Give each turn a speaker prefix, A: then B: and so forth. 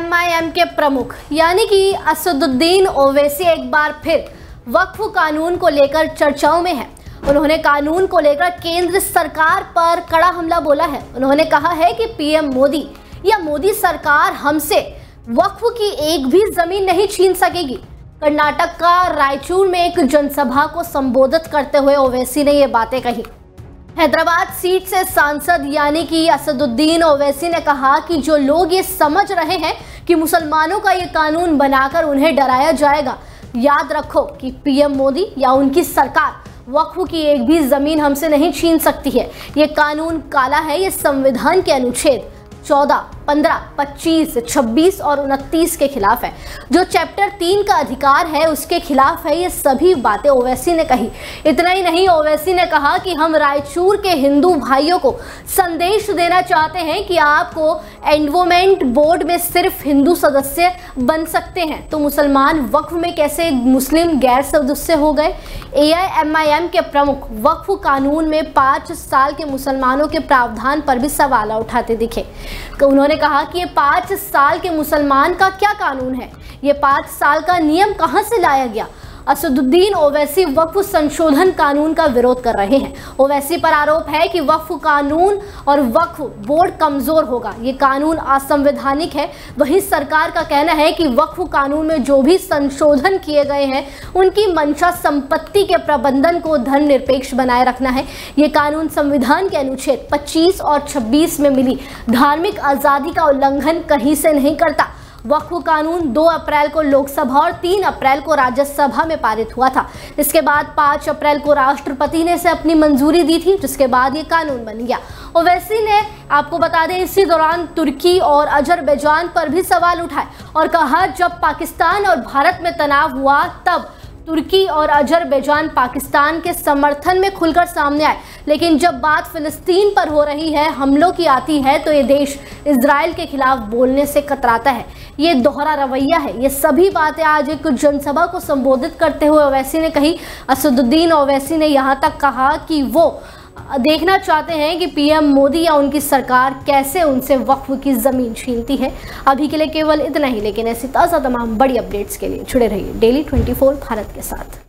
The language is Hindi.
A: एआईएमआईएम के प्रमुख यानी कि असदुद्दीन ओवैसी एक बार फिर वक्फ कानून को लेकर चर्चाओं में है। उन्होंने कानून को लेकर केंद्र सरकार पर कड़ा हमला बोला है। उन्होंने कहा है कि पीएम मोदी या मोदी सरकार हमसे वक्फ की एक भी जमीन नहीं छीन सकेगी। कर्नाटक का रायचूर में एक जनसभा को संबोधित करते हुए ओवैसी ने ये बातें कही। हैदराबाद सीट से सांसद यानी कि असदुद्दीन ओवैसी ने कहा कि जो लोग ये समझ रहे हैं कि मुसलमानों का ये कानून बनाकर उन्हें डराया जाएगा, याद रखो कि पीएम मोदी या उनकी सरकार वक्फ की एक भी जमीन हमसे नहीं छीन सकती है। ये कानून काला है। ये संविधान के अनुच्छेद 14, 15, 25, 26 और 29 के खिलाफ है। जो चैप्टर 3 का अधिकार है उसके खिलाफ है। ये सभी बातें ओवैसी ने कही। इतना ही नहीं, ओवैसी ने कहा कि हम रायचूर के हिंदू भाइयों को संदेश देना चाहते हैं कि आपको एंडोवमेंट बोर्ड में सिर्फ हिंदू सदस्य बन सकते हैं, तो मुसलमान वक्फ में कैसे मुस्लिम गैर सदस्य हो गए। एआईएमआईएम के प्रमुख वक्फ कानून में 5 साल के मुसलमानों के प्रावधान पर भी सवाल उठाते दिखे। उन्होंने कहा कि ये 5 साल के मुसलमान का क्या कानून है, ये 5 साल का नियम कहां से लाया गया। असदुद्दीन ओवैसी वक्फ संशोधन कानून का विरोध कर रहे हैं। ओवैसी पर आरोप है कि वक्फ कानून और वक्फ बोर्ड कमजोर होगा, ये कानून असंवैधानिक है। वहीं सरकार का कहना है कि वक्फ कानून में जो भी संशोधन किए गए हैं उनकी मंशा संपत्ति के प्रबंधन को धर्मनिरपेक्ष बनाए रखना है। ये कानून संविधान के अनुच्छेद 25 और 26 में मिली धार्मिक आज़ादी का उल्लंघन कहीं से नहीं करता। वक्फ कानून 2 अप्रैल को लोकसभा और 3 अप्रैल को राज्यसभा में पारित हुआ था। इसके बाद 5 अप्रैल को राष्ट्रपति ने इसे अपनी मंजूरी दी थी, जिसके बाद ये कानून बन गया। ओवैसी ने आपको बता दें इसी दौरान तुर्की और अजरबैजान पर भी सवाल उठाए और कहा जब पाकिस्तान और भारत में तनाव हुआ तब तुर्की और अजरबैजान पाकिस्तान के समर्थन में खुलकर सामने आए, लेकिन जब बात फिलिस्तीन पर हो रही है, हमलों की आती है, तो ये देश इजराइल के खिलाफ बोलने से कतराता है। ये दोहरा रवैया है। ये सभी बातें आज एक जनसभा को संबोधित करते हुए ओवैसी ने कही। असदुद्दीन ओवैसी ने यहाँ तक कहा कि वो देखना चाहते हैं कि पीएम मोदी या उनकी सरकार कैसे उनसे वक्फ की ज़मीन छीनती है। अभी के लिए केवल इतना ही, लेकिन ऐसी ताज़ा तमाम बड़ी अपडेट्स के लिए जुड़े रहिए डेली 24 भारत के साथ।